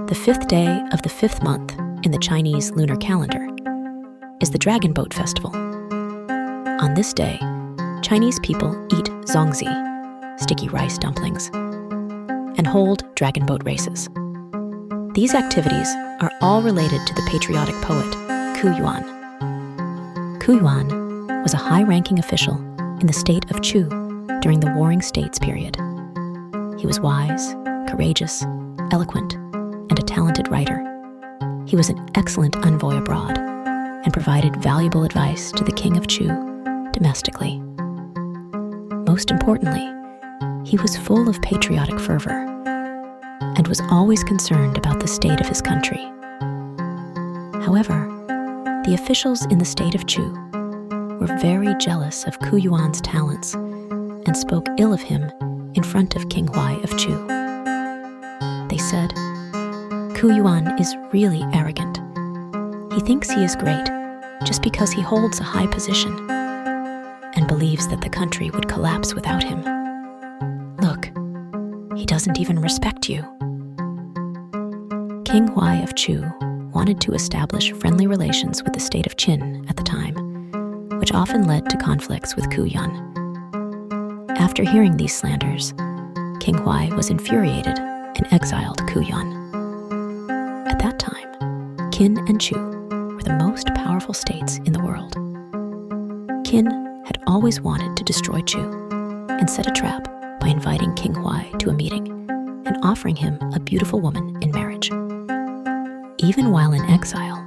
The 5th day of the 5th month in the Chinese lunar calendar is the Dragon Boat Festival. On this day, Chinese people eat zongzi, sticky rice dumplings, and hold dragon boat races. These activities are all related to the patriotic poet Yuan. Yuan was a high-ranking official in the state of Chu during the Warring States period. He was wise, courageous, eloquent, and a talented writer. He was an excellent envoy abroad and provided valuable advice to the king of Chu domestically. Most importantly, he was full of patriotic fervor and was always concerned about the state of his country. However, the officials in the state of Chu were very jealous of Yuan's talents and spoke ill of him in front of King Huai of Chu. They said, Yuan is really arrogant. He thinks he is great just because he holds a high position and believes that the country would collapse without him. Look, he doesn't even respect you. King Huai of Chu wanted to establish friendly relations with the state of Qin at the time, which often led to conflicts with Yuan. After hearing these slanders, King Huai was infuriated and exiled Yuan. At that time, Qin and Chu were the most powerful states in the world. Qin had always wanted to destroy Chu and set a trap by inviting King Huai to a meeting and offering him a beautiful woman in marriage. Even while in exile,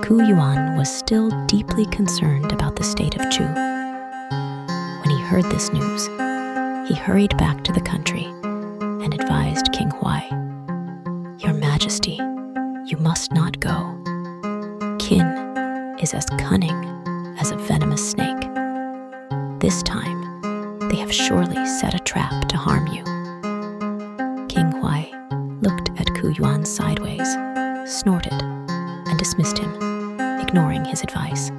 Yuan was still deeply concerned about the state of Chu. When he heard this news, he hurried back to the country and advised King Huai, "Your Majesty, you must not go. Qin is as cunning as a venomous snake. This time, they have surely set a trap to harm you." King Huai looked at Yuan sideways, snorted, and dismissed him, ignoring his advice.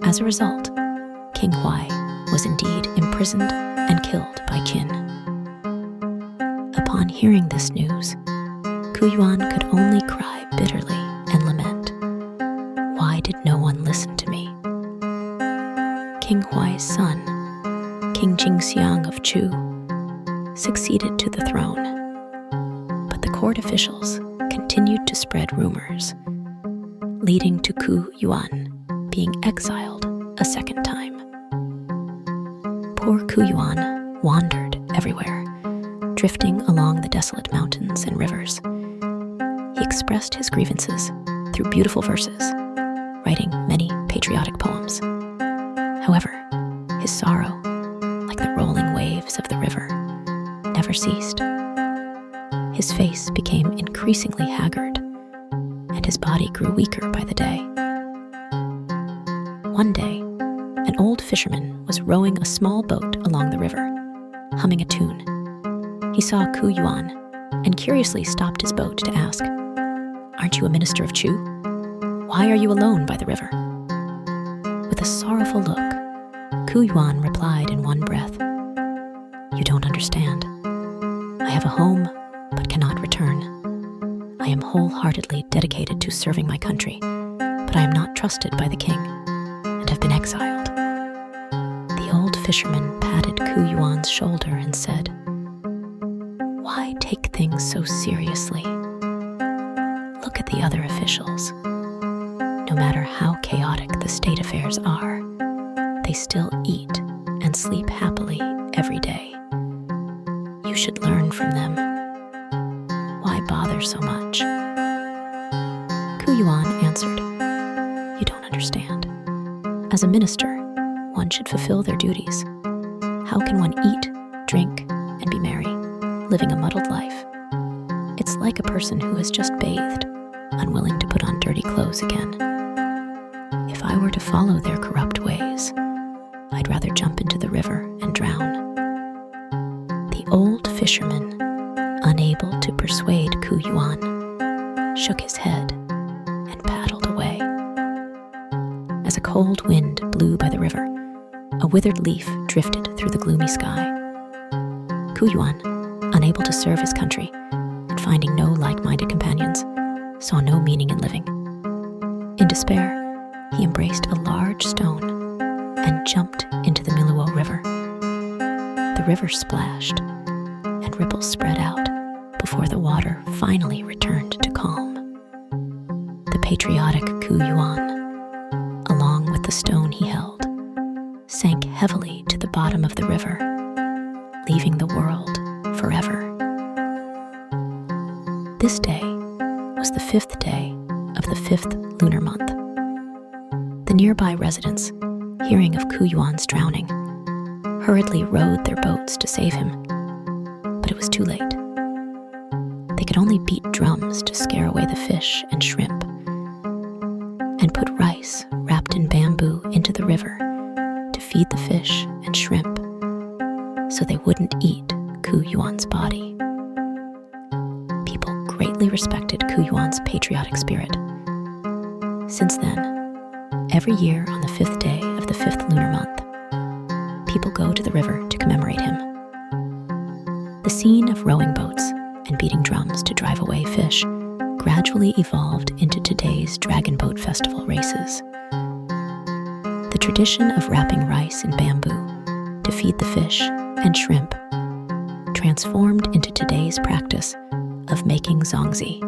As a result, King Huai was indeed imprisoned and killed by Qin. Upon hearing this news, Yuan could only cry bitterly and lament, "Why did no one listen to me?" King Huai's son, King Jingxiang of Chu, succeeded to the throne, but the court officials continued to spread rumors, leading to Yuan being exiled a second time. Poor Yuan wandered everywhere, drifting along the desolate mountains and rivers. He expressed his grievances through beautiful verses, writing many patriotic poems. However, his sorrow, like the rolling waves of the river, never ceased. His face became increasingly haggard, and his body grew weaker by the day. One day, an old fisherman was rowing a small boat along the river, humming a tune. He saw Yuan and curiously stopped his boat to ask, "Aren't you a minister of Chu? Why are you alone by the river?" With a sorrowful look, Yuan replied in one breath, "You don't understand. I have a home, but cannot return. I am wholeheartedly dedicated to serving my country, but I am not trusted by the king and have been exiled." The old fisherman patted Yuan's shoulder and said, "Why take things so seriously? Look at the other officials. No matter how chaotic the state affairs are, they still eat and sleep happily every day. You should learn from them. Why bother so much?" Yuan answered, "You don't understand. As a minister, one should fulfill their duties. How can one eat, drink, and be merry, living a muddled life? It's like a person who has just bathed, unwilling to put on dirty clothes again. If I were to follow their corrupt ways, I'd rather jump into the river and drown." The old fisherman, unable to persuade Yuan, shook his head and paddled away. As a cold wind blew by the river, a withered leaf drifted through the gloomy sky. Yuan, unable to serve his country and finding no like-minded like-minded companions, saw no meaning in living. In despair, he embraced a large stone and jumped into the Miluo River. The river splashed, and ripples spread out before the water finally returned to calm. The patriotic Yuan, along with the stone he held, sank heavily to the bottom of the river, leaving the world forever. This day was the 5th day of the 5th lunar month. The nearby residents, hearing of Yuan's drowning, hurriedly rowed their boats to save him, but it was too late. They could only beat drums to scare away the fish and shrimp, and put rice wrapped in bamboo into the river to feed the fish and shrimp so they wouldn't eat Yuan's body. People greatly respected Yuan's patriotic spirit. Since then, every year on the 5th day of the 5th lunar month, people go to the river to commemorate him. The scene of rowing boats and beating drums to drive away fish gradually evolved into today's Dragon Boat Festival races. The tradition of wrapping rice in bamboo to feed the fish and shrimp transformed into today's practice of making zongzi,